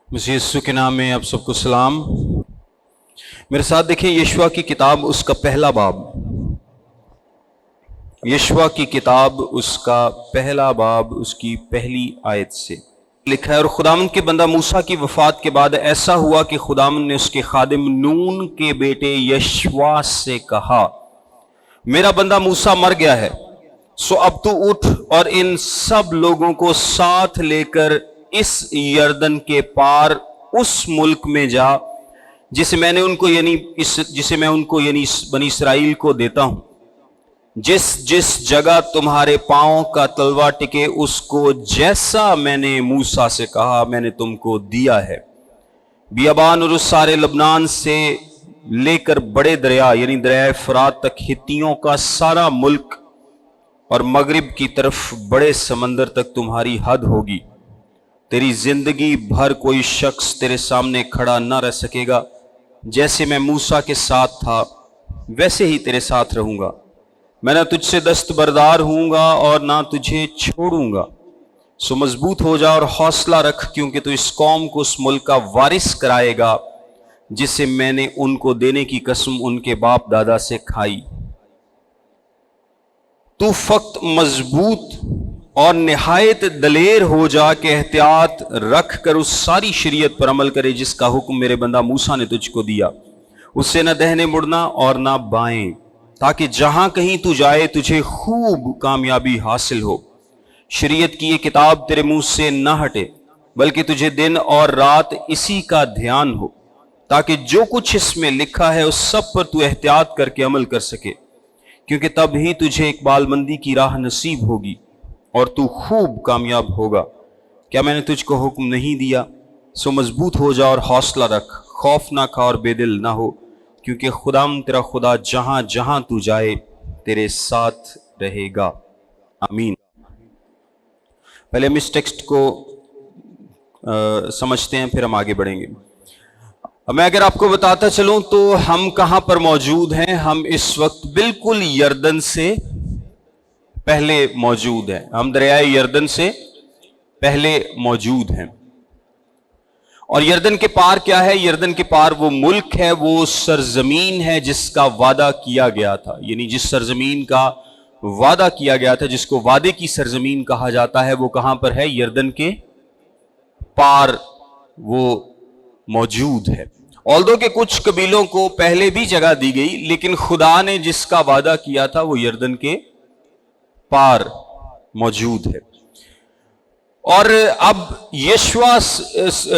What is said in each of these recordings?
मसीह यीशु के नाम में आप सबको सलाम। मेरे साथ देखें यशवा की किताब उसका पहला बाब। यशवा की किताब उसका पहला बाब उसकी पहली आयत से लिखा है। और खुदावंद के बंदा मूसा की वफात के बाद ऐसा हुआ कि खुदावंद ने उसके खादिम नून के बेटे यशवा से कहा, मेरा बंदा मूसा मर गया है, सो अब तू उठ और इन सब लोगों को साथ लेकर इस यर्दन के पार उस मुल्क में जा जिसे मैं उनको यानी बनी इसराइल को देता हूं। जिस जिस जगह तुम्हारे पांव का तलवा टिके उसको जैसा मैंने मूसा से कहा मैंने तुमको दिया है। बियाबान और उस सारे लबनान से लेकर बड़े दरिया यानी दरिया फरात तक हित्तियों का सारा मुल्क और मगरिब की तरफ बड़े समंदर तक तुम्हारी हद होगी। तेरी जिंदगी भर कोई शख्स तेरे सामने खड़ा न रह सकेगा। जैसे मैं मूसा के साथ था वैसे ही तेरे साथ रहूंगा। मैं ना तुझसे दस्तबरदार हूंगा और ना तुझे छोड़ूंगा। सो मजबूत हो जा और हौसला रख, क्योंकि तू इस कौम को उस मुल्क का वारिस कराएगा जिसे मैंने उनको देने की कसम उनके बाप दादा से खाई। तू फक्त मजबूत और निहायत दलेर हो जा कि एहतियात रख कर उस सारी शरीयत पर अमल करे जिसका हुक्म मेरे बंदा मूसा ने तुझको दिया। उससे न दहने मुड़ना और न बाएं, ताकि जहां कहीं तू जाए तुझे खूब कामयाबी हासिल हो। शरीयत की ये किताब तेरे मुंह से न हटे, बल्कि तुझे दिन और रात इसी का ध्यान हो, ताकि जो कुछ इसमें लिखा है उस सब पर तू एहतियात करके अमल कर सके, क्योंकि तब ही तुझे इकबालमंदी की राह नसीब होगी और तू खूब कामयाब होगा। क्या मैंने तुझको हुक्म नहीं दिया? सो मजबूत हो जा और हौसला रख, खौफ ना खा और बेदिल ना हो, क्योंकि खुदाम तेरा खुदा जहां जहां तू जाए तेरे साथ रहेगा। आमीन। पहले हम इस टेक्स्ट को समझते हैं, फिर हम आगे बढ़ेंगे। मैं अगर आपको बताता चलूं तो हम कहां पर मौजूद हैं। हम इस वक्त बिल्कुल यर्दन से पहले मौजूद हैं। हम दरियाए यर्दन से पहले मौजूद हैं। और यर्दन के पार क्या है? यर्दन के पार वो मुल्क है, वो सरजमीन है जिसका वादा किया गया था। यानी जिस सरजमीन का वादा किया गया था, जिसको वादे की सरजमीन कहा जाता है, वो कहां पर है? यर्दन के पार वो मौजूद है। ऑल्दो के कुछ कबीलों को पहले भी जगह दी गई, लेकिन खुदा ने जिसका वादा किया था वो यर्दन के पार मौजूद है। और अब यशवा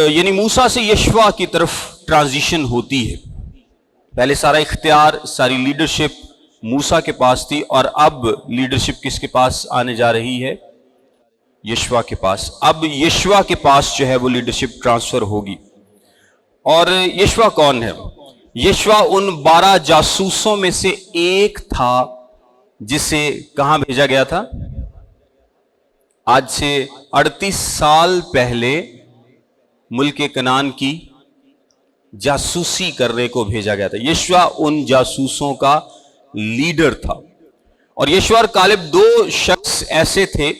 यानी मूसा से यशवा की तरफ ट्रांजिशन होती है। पहले सारा इख्तियार, सारी लीडरशिप मूसा के पास थी, और अब लीडरशिप किसके पास आने जा रही है? यशवा के पास। अब यशवा के पास जो है वो लीडरशिप ट्रांसफर होगी। और यशवा कौन है? यशवा उन 12 जासूसों में से एक था जिसे कहां भेजा गया था? आज से 38 साल पहले मुल्क कनान की जासूसी करने को भेजा गया था। यशवा उन जासूसों का लीडर था। और यशवा और कालेब दो शख्स ऐसे थे।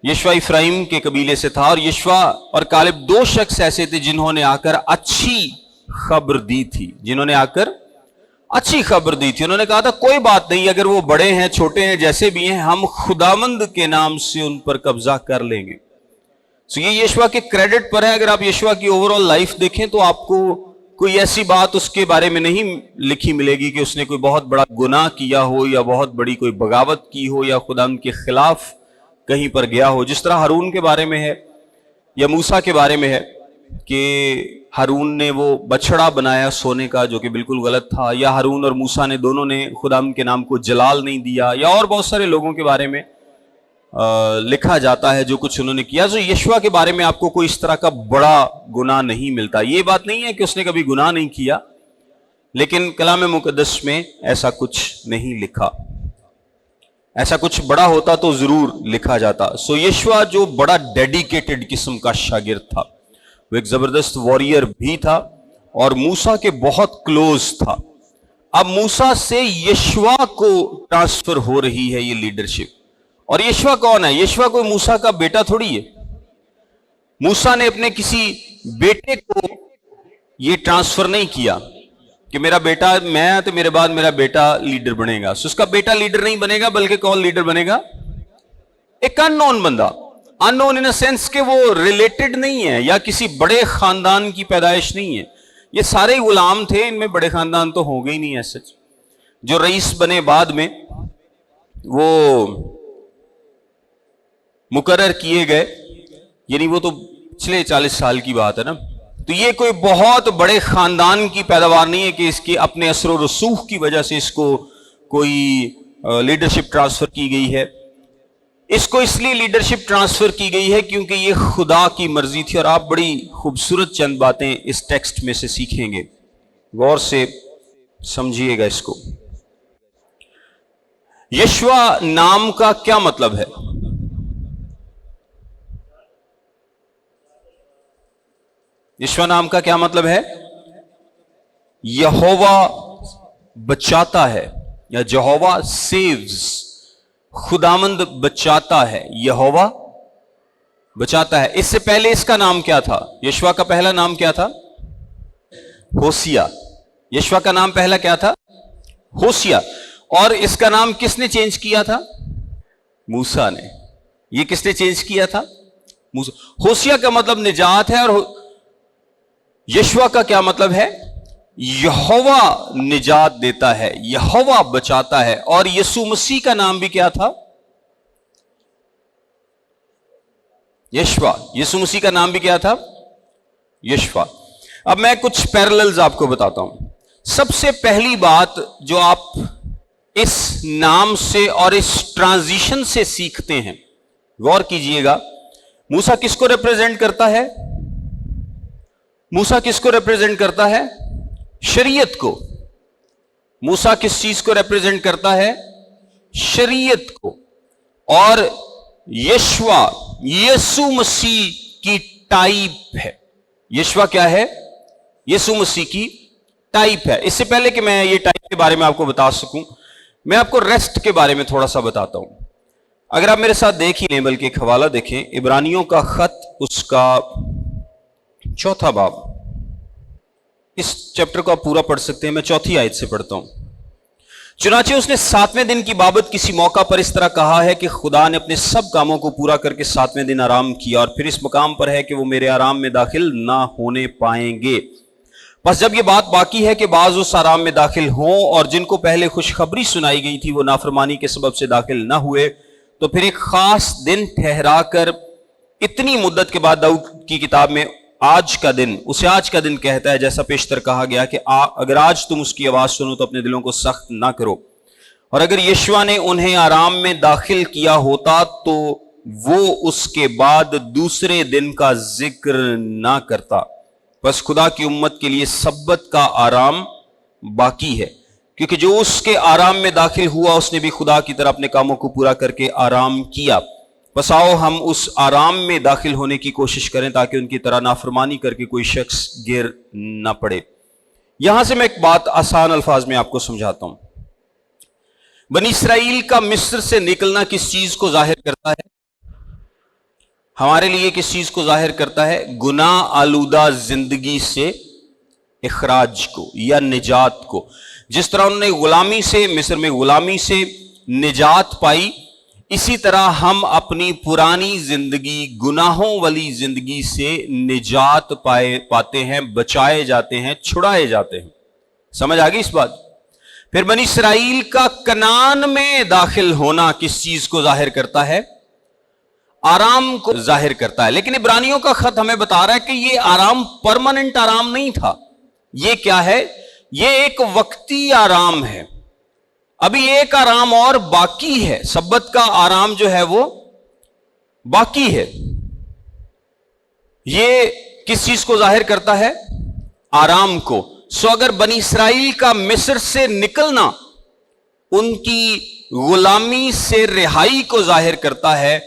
यशवा इफ्राइम के कबीले से था, और यशवा और कालेब दो शख्स ऐसे थे जिन्होंने आकर अच्छी खबर दी थी। उन्होंने कहा था कोई बात नहीं, अगर वो बड़े हैं छोटे हैं जैसे भी हैं, हम खुदावंद के नाम से उन पर कब्जा कर लेंगे। तो ये यशवा के क्रेडिट पर है। अगर आप यशवा की ओवरऑल लाइफ देखें तो आपको कोई ऐसी बात उसके बारे में नहीं लिखी मिलेगी कि उसने कोई बहुत बड़ा गुनाह किया हो, या बहुत बड़ी कोई बगावत की हो, या खुदावंद के खिलाफ कहीं पर गया हो। जिस तरह हारून के बारे में है या मूसा के बारे में है कि हारून ने वो बछड़ा बनाया सोने का, जो कि बिल्कुल गलत था, या हारून और मूसा ने दोनों ने खुदावंद के नाम को जलाल नहीं दिया, या और बहुत सारे लोगों के बारे में लिखा जाता है जो कुछ उन्होंने किया। तो यशवा के बारे में आपको कोई इस तरह का बड़ा गुनाह नहीं मिलता। ये बात नहीं है कि उसने कभी गुनाह नहीं किया, लेकिन कलाम मुकद्दस में ऐसा कुछ नहीं लिखा। ऐसा कुछ बड़ा होता तो जरूर लिखा जाता। सो यशवा जो बड़ा डेडिकेटेड किस्म का शागिर्द था, वो एक जबरदस्त वॉरियर भी था और मूसा के बहुत क्लोज था। अब मूसा से यशवा को ट्रांसफर हो रही है ये लीडरशिप। और यशवा कौन है? यशवा कोई मूसा का बेटा थोड़ी है। मूसा ने अपने किसी बेटे को ये ट्रांसफर नहीं किया कि मेरा बेटा, मैं तो मेरे बाद मेरा बेटा लीडर बनेगा। सो उसका बेटा लीडर नहीं बनेगा, बल्कि कौन लीडर बनेगा? एक अननोन बंदा। अननोन इन अ सेंस कि वो रिलेटेड नहीं है या किसी बड़े खानदान की पैदाइश नहीं है। ये सारे गुलाम थे, इनमें बड़े खानदान तो हो गए ही नहीं है। सच जो रईस बने बाद में वो मुकर्रर किए गए, यानी वो तो पिछले 40 साल की बात है ना। तो ये कोई बहुत बड़े खानदान की पैदावार नहीं है कि इसके अपने असर और रसूख की वजह से इसको कोई लीडरशिप ट्रांसफर की गई है। इसको इसलिए लीडरशिप ट्रांसफर की गई है क्योंकि ये खुदा की मर्जी थी। और आप बड़ी खूबसूरत चंद बातें इस टेक्स्ट में से सीखेंगे, गौर से समझिएगा इसको। यशवा नाम का क्या मतलब है? यशवा नाम का क्या मतलब है? यहोवा बचाता है, या यहोवा सेव्स। खुदामंद बचाता है, यहोवा बचाता है। इससे पहले इसका नाम क्या था? यशवा का पहला नाम क्या था? होसिया। यशवा का नाम पहला क्या था? होसिया। और इसका नाम किसने चेंज किया था? मूसा ने। ये किसने चेंज किया था? मूसा। होसिया का मतलब निजात है, और यशवा का क्या मतलब है? यहोवा निजात देता है, यहोवा बचाता है। और यीशु मसीह का नाम भी क्या था? यशवा। यीशु मसीह का नाम भी क्या था? यशवा। अब मैं कुछ पैरेलल्स आपको बताता हूं। सबसे पहली बात जो आप इस नाम से और इस ट्रांजिशन से सीखते हैं, गौर कीजिएगा। मूसा किसको रिप्रेजेंट करता है? मूसा किसको रिप्रेजेंट करता है? शरीयत को। मूसा किस चीज को रिप्रेजेंट करता है? शरीयत को। और यशवा यीशु मसीह की टाइप है। यशवा क्या है? यीशु मसीह की टाइप है। इससे पहले कि मैं ये टाइप के बारे में आपको बता सकूं, मैं आपको रेस्ट के बारे में थोड़ा सा बताता हूं। अगर आप मेरे साथ देख ही लें, बल्कि एक हवाला देखें, इब्रानियों का खत, उसका 4 बाब। इस चैप्टर को आप पूरा पढ़ सकते हैं, मैं 4 आयत से पढ़ता हूं। चुनाचे उसने 7वें दिन की बाबत किसी मौका पर इस तरह कहा है कि खुदा ने अपने सब कामों को पूरा करके 7वें दिन आराम किया, और फिर इस मकाम पर है कि वो मेरे आराम में दाखिल ना होने पाएंगे। बस जब ये बात बाकी है कि बाज उस आराम में दाखिल हों, और जिनको पहले खुशखबरी सुनाई गई थी वो नाफरमानी के सबब से दाखिल ना हुए, तो फिर एक खास दिन ठहराकर इतनी मुद्दत के बाद दाऊद की किताब में आज का दिन, उसे आज का दिन कहता है, जैसा पेशतर कहा गया कि अगर आज तुम उसकी आवाज सुनो तो अपने दिलों को सख्त ना करो। और अगर यशवा ने उन्हें आराम में दाखिल किया होता तो वो उसके बाद दूसरे दिन का जिक्र ना करता। बस खुदा की उम्मत के लिए सब्बत का आराम बाकी है, क्योंकि जो उसके आराम में दाखिल हुआ उसने भी खुदा की तरह अपने कामों को पूरा करके आराम किया। बस आओ हम उस आराम में दाखिल होने की कोशिश करें ताकि उनकी तरह नाफरमानी करके कोई शख्स गिर ना पड़े। यहां से मैं एक बात आसान अल्फाज में आपको समझाता हूं। बनी इसराइल का मिस्र से निकलना किस चीज को जाहिर करता है? हमारे लिए किस चीज को जाहिर करता है? गुनाह आलूदा जिंदगी से इखराज को या निजात को। जिस तरह उन्होंने गुलामी से, मिस्र में गुलामी से निजात पाई, इसी तरह हम अपनी पुरानी जिंदगी, गुनाहों वाली जिंदगी से निजात पाते हैं, बचाए जाते हैं, छुड़ाए जाते हैं। समझ आ गई इस बात? फिर बनी इसराइल का कनान में दाखिल होना किस चीज को जाहिर करता है? आराम को जाहिर करता है। लेकिन इब्रानियों का खत हमें बता रहा है कि ये आराम परमानेंट आराम नहीं था। ये क्या है? ये एक वक्ती आराम है। अभी एक आराम और बाकी है। सब्बत का आराम जो है वो बाकी है। ये किस चीज को जाहिर करता है? आराम को। सो अगर बनी इसराइल का मिस्र से निकलना उनकी गुलामी से रिहाई को जाहिर करता है,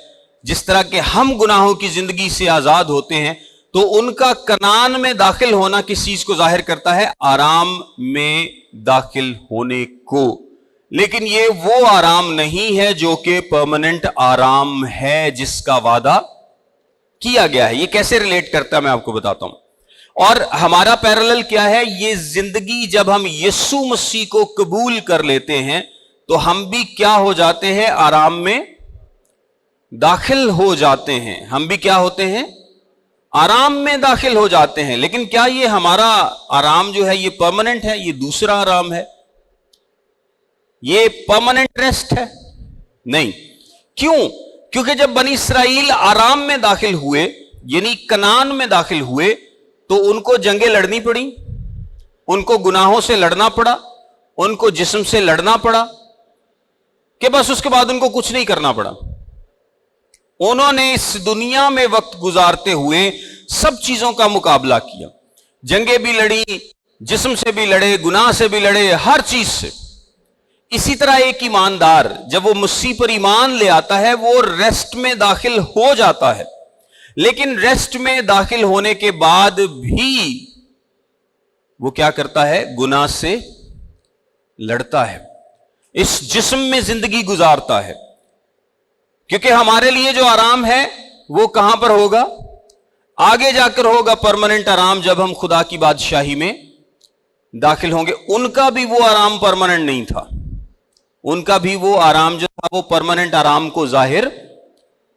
जिस तरह के हम गुनाहों की जिंदगी से आजाद होते हैं, तो उनका कनान में दाखिल होना किस चीज को जाहिर करता है? आराम में दाखिल होने को। लेकिन ये वो आराम नहीं है जो कि परमानेंट आराम है जिसका वादा किया गया है। ये कैसे रिलेट करता है मैं आपको बताता हूं। और हमारा पैरेलल क्या है, ये जिंदगी जब हम यीशु मसीह को कबूल कर लेते हैं तो हम भी क्या हो जाते हैं, आराम में दाखिल हो जाते हैं। हम भी क्या होते हैं, आराम में दाखिल हो जाते हैं। लेकिन क्या ये हमारा आराम जो है ये परमानेंट है? ये दूसरा आराम है, ये परमानेंट रेस्ट है? नहीं। क्यों? क्योंकि जब बनी इस्राएल आराम में दाखिल हुए, यानी कनान में दाखिल हुए, तो उनको जंगें लड़नी पड़ी, उनको गुनाहों से लड़ना पड़ा, उनको जिस्म से लड़ना पड़ा, कि बस उसके बाद उनको कुछ नहीं करना पड़ा। उन्होंने इस दुनिया में वक्त गुजारते हुए सब चीजों का मुकाबला किया, जंगें भी लड़ी, जिस्म से भी लड़े, गुनाह से भी लड़े, हर चीज से। इसी तरह एक ईमानदार जब वो मसीह पर ईमान ले आता है, वो रेस्ट में दाखिल हो जाता है। लेकिन रेस्ट में दाखिल होने के बाद भी वो क्या करता है, गुनाह से लड़ता है, इस जिस्म में जिंदगी गुजारता है। क्योंकि हमारे लिए जो आराम है वो कहां पर होगा, आगे जाकर होगा परमानेंट आराम, जब हम खुदा की बादशाही में दाखिल होंगे। उनका भी वो आराम परमानेंट नहीं था, उनका भी वो आराम जो था वो परमानेंट आराम को जाहिर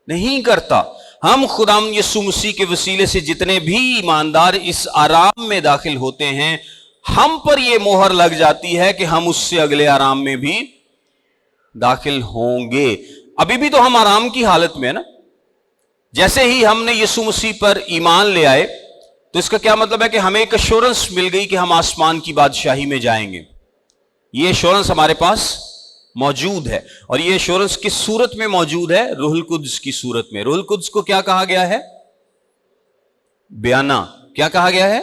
नहीं करता। हम खुदाम यीशु मसीह के वसीले से जितने भी ईमानदार इस आराम में दाखिल होते हैं, हम पर यह मोहर लग जाती है कि हम उससे अगले आराम में भी दाखिल होंगे। अभी भी तो हम आराम की हालत में है ना। जैसे ही हमने यीशु मसीह पर ईमान ले आए तो इसका क्या मतलब है कि हमें एक एश्योरेंस मिल गई कि हम आसमान की बादशाही में जाएंगे। ये एश्योरेंस हमारे पास मौजूद है। और ये एश्योरेंस किस सूरत में मौजूद है? रूहुल कुद्स की सूरत में। रूहुल कुद्स को क्या कहा गया है? बयाना। क्या कहा गया है?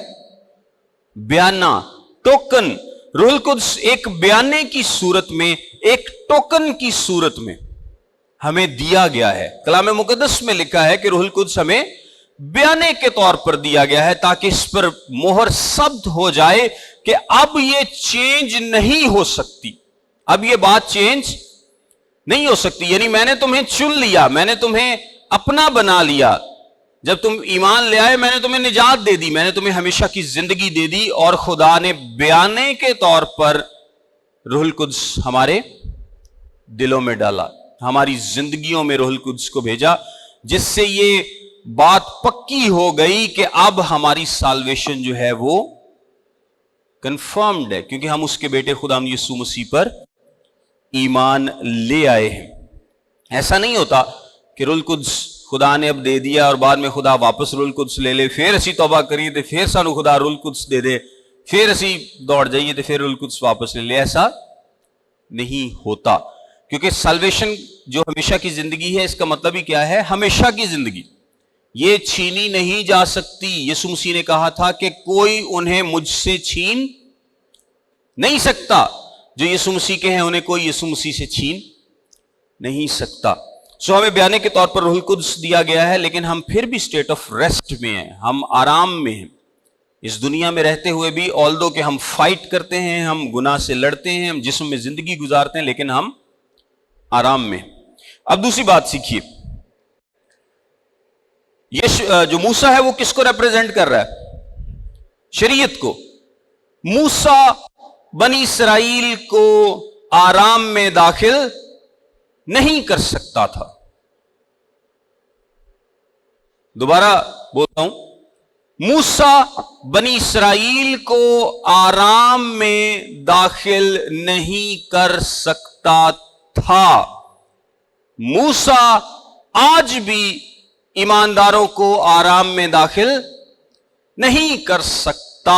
बयाना, टोकन। रूहुल कुद्स एक बयाने की सूरत में, एक टोकन की सूरत में हमें दिया गया है। कलाम मुकद्दस में लिखा है कि रूहुल कुद्स हमें बयाने के तौर पर दिया गया है, ताकि इस पर मोहर शब्द हो जाए कि अब ये चेंज नहीं हो सकती, अब ये बात चेंज नहीं हो सकती। यानी मैंने तुम्हें चुन लिया, मैंने तुम्हें अपना बना लिया। जब तुम ईमान ले आए, मैंने तुम्हें निजात दे दी, मैंने तुम्हें हमेशा की जिंदगी दे दी। और खुदा ने बयाने के तौर पर रूहुल कुद्स हमारे दिलों में डाला, हमारी जिंदगियों में रूहुल कुद्स को भेजा, जिससे ये बात पक्की हो गई कि अब हमारी साल्वेशन जो है वो कंफर्म्ड है, क्योंकि हम उसके बेटे खुदाम यीशु मसीह पर ईमान ले आए हैं। ऐसा नहीं होता कि रूहुल कुद्स खुदा ने अब दे दिया और बाद में खुदा वापस रूहुल कुद्स ले ले, फिर असी तौबा करिए तो फिर सानू खुदा रूहुल कुद्स दे दे, फिर असी दौड़ जाइए तो फिर रूहुल कुद्स वापस ले ले। ऐसा नहीं होता, क्योंकि साल्वेशन जो हमेशा की जिंदगी है, इसका मतलब ही क्या है? हमेशा की जिंदगी। ये छीनी नहीं जा सकती। यीशु मसीह ने कहा था कि कोई उन्हें मुझसे छीन नहीं सकता। जो यीशु मसीह के हैं उन्हें कोई यीशु मसीह से छीन नहीं सकता। सो हमें बयाने के तौर पर रूहुल कुद्स दिया गया है, लेकिन हम फिर भी स्टेट ऑफ रेस्ट में हैं, हम आराम में हैं। इस दुनिया में रहते हुए भी, ऑल्दो कि हम फाइट करते हैं, हम गुनाह से लड़ते हैं, हम जिस्म में जिंदगी गुजारते हैं, लेकिन हम आराम में। अब दूसरी बात सीखिए, ये जो मूसा है वो किसको रिप्रेजेंट कर रहा है? शरीयत को। मूसा बनी इस्राएल को आराम में दाखिल नहीं कर सकता था। दोबारा बोलता हूं, मूसा बनी इस्राएल को आराम में दाखिल नहीं कर सकता था। मूसा आज भी ईमानदारों को आराम में दाखिल नहीं कर सकता।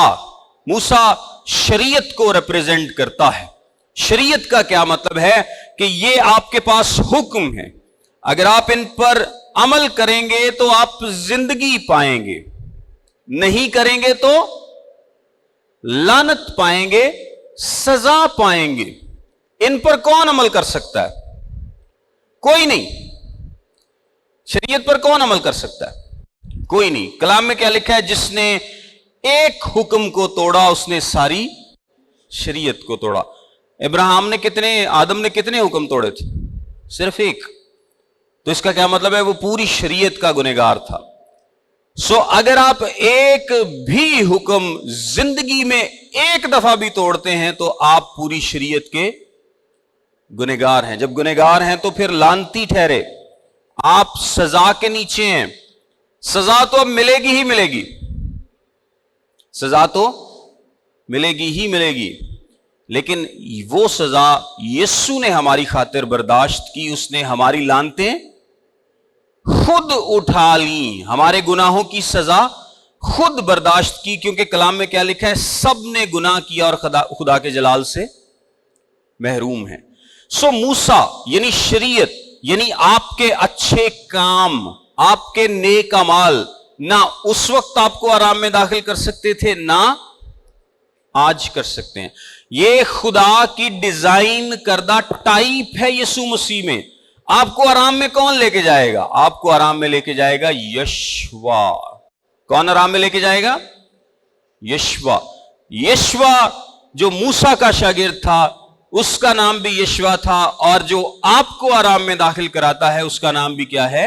मूसा शरीयत को रिप्रेजेंट करता है। शरीयत का क्या मतलब है? कि ये आपके पास हुक्म है, अगर आप इन पर अमल करेंगे तो आप जिंदगी पाएंगे, नहीं करेंगे तो लानत पाएंगे, सजा पाएंगे। इन पर कौन अमल कर सकता है? कोई नहीं। शरीयत पर कौन अमल कर सकता है? कोई नहीं। कलाम में क्या लिखा है? जिसने एक हुक्म को तोड़ा उसने सारी शरीयत को तोड़ा। आदम ने कितने हुक्म तोड़े थे? सिर्फ एक। तो इसका क्या मतलब है? वो पूरी शरीयत का गुनहगार था। सो अगर आप एक भी हुक्म जिंदगी में एक दफा भी तोड़ते हैं तो आप पूरी शरीयत के गुनहगार हैं। जब गुनहगार हैं तो फिर लानती ठहरे, आप सजा के नीचे हैं। सजा तो अब मिलेगी ही मिलेगी, सजा तो मिलेगी ही मिलेगी, लेकिन वो सजा यीशु ने हमारी खातिर बर्दाश्त की, उसने हमारी लानतें खुद उठा ली, हमारे गुनाहों की सजा खुद बर्दाश्त की, क्योंकि कलाम में क्या लिखा है, सब ने गुनाह किया और खुदा के जलाल से महरूम है। सो मूसा यानी शरीयत यानी आपके अच्छे काम, आपके नेक अमाल ना उस वक्त आपको आराम में दाखिल कर सकते थे ना आज कर सकते हैं। ये खुदा की डिजाइन करदा टाइप है यीशु मसीह में। आपको आराम में कौन लेके जाएगा? आपको आराम में लेके जाएगा यशवा। कौन आराम में लेके जाएगा? यशवा। यशवा जो मूसा का शागिर्द था उसका नाम भी यशवा था, और जो आपको आराम में दाखिल कराता है उसका नाम भी क्या है?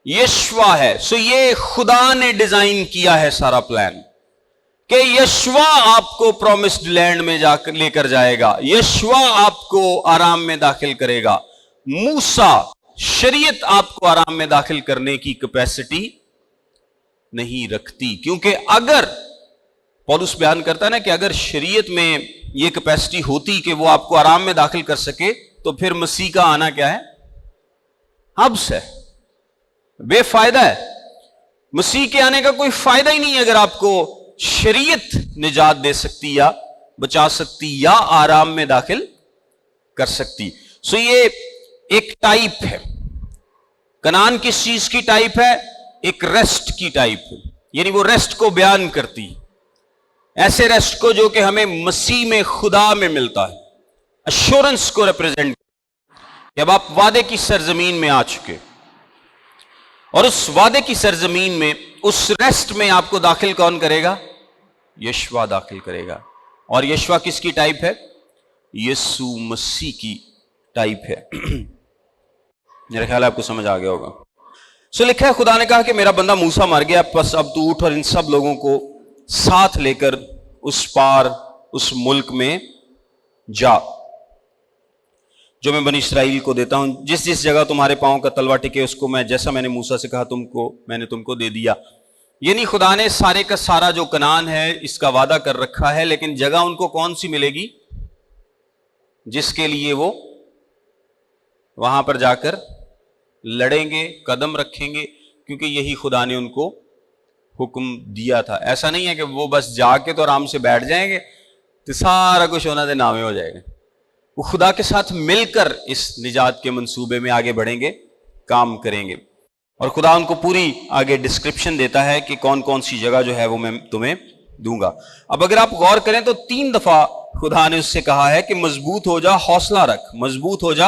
यशवा है। सो ये खुदा ने डिजाइन किया है सारा प्लान कि यशवा आपको प्रॉमिस्ड लैंड में जाकर लेकर जाएगा, यशवा आपको आराम में दाखिल करेगा। मूसा शरीयत आपको आराम में दाखिल करने की कैपेसिटी नहीं रखती, क्योंकि अगर पौलुस बयान करता है ना कि अगर शरीयत में यह कैपेसिटी होती कि वो आपको आराम में दाखिल कर सके तो फिर मसीह का आना क्या है? हब्स है, बेफायदा है। मसीह के आने का कोई फायदा ही नहीं है अगर आपको शरीयत निजात दे सकती या बचा सकती या आराम में दाखिल कर सकती। सो ये एक टाइप है। कनान किस चीज की टाइप है? एक रेस्ट की टाइप है, यानी वो रेस्ट को बयान करती, ऐसे रेस्ट को जो कि हमें मसीह में खुदा में मिलता है, अश्योरेंस को रिप्रेजेंट। जब आप वादे की सरजमीन में आ चुके और उस वादे की सरजमीन में उस रेस्ट में आपको दाखिल कौन करेगा? यशवा दाखिल करेगा। और यशवा किसकी टाइप है? यीशु मसीह की टाइप है। मेरा ख्याल है आपको समझ आ गया होगा। सो लिखा है, खुदा ने कहा कि मेरा बंदा मूसा मर गया, बस अब तू उठ और इन सब लोगों को साथ लेकर उस पार उस मुल्क में जा जो मैं बनी इस्राएल को देता हूं। जिस जिस जगह तुम्हारे पांव का तलवा टिके उसको मैं, जैसा मैंने मूसा से कहा मैंने तुमको दे दिया। यानी खुदा ने सारे का सारा जो कनान है इसका वादा कर रखा है, लेकिन जगह उनको कौन सी मिलेगी? जिसके लिए वो वहां पर जाकर लड़ेंगे, कदम रखेंगे, क्योंकि यही खुदा ने उनको हुक्म दिया था। ऐसा नहीं है कि वो बस जाके तो आराम से बैठ जाएंगे तो सारा कुछ होना दे नामे हो जाएगा। वो खुदा के साथ मिलकर इस निजात के मंसूबे में आगे बढ़ेंगे, काम करेंगे, और खुदा उनको पूरी आगे डिस्क्रिप्शन देता है कि कौन कौन सी जगह जो है वो मैं तुम्हें दूंगा। अब अगर आप गौर करें तो 3 दफा खुदा ने उससे कहा है कि मजबूत हो जा, हौसला रख, मजबूत हो जा,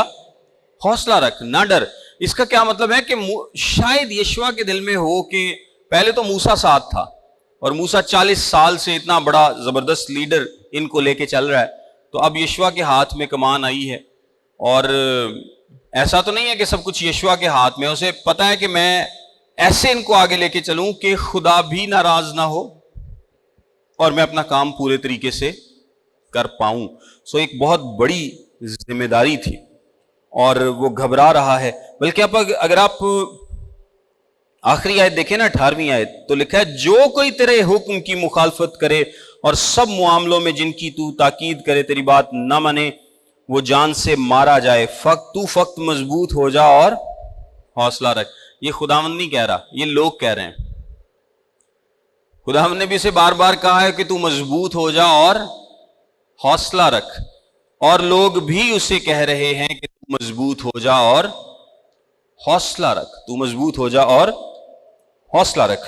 हौसला रख, ना डर। इसका क्या मतलब है कि शायद यशवा के दिल में हो कि पहले तो मूसा साथ था और मूसा 40 साल से इतना बड़ा जबरदस्त लीडर इनको लेके चल रहा है, तो अब यशवा के हाथ में कमान आई है। और ऐसा तो नहीं है कि सब कुछ यशवा के हाथ में, उसे पता है कि मैं ऐसे इनको आगे लेके चलूं कि खुदा भी नाराज ना हो और मैं अपना काम पूरे तरीके से कर पाऊं। सो एक बहुत बड़ी जिम्मेदारी थी और वो घबरा रहा है। बल्कि अगर आप आखिरी आयत देखें ना, 18वीं आयत, तो लिखा है, जो कोई तेरे हुक्म की मुखालफत करे और सब मामलों में जिनकी तू ताकीद करे तेरी बात न माने वो जान से मारा जाए। तू फक्त मजबूत हो जा और हौसला रख। ये खुदावंद नहीं कह रहा, ये लोग कह रहे हैं। खुदावंद ने भी इसे बार बार कहा है कि तू मजबूत हो जा और हौसला रख, और लोग भी उसे कह रहे हैं कि तू मजबूत हो जा और हौसला रख, तू मजबूत हो जा और हौसला रख।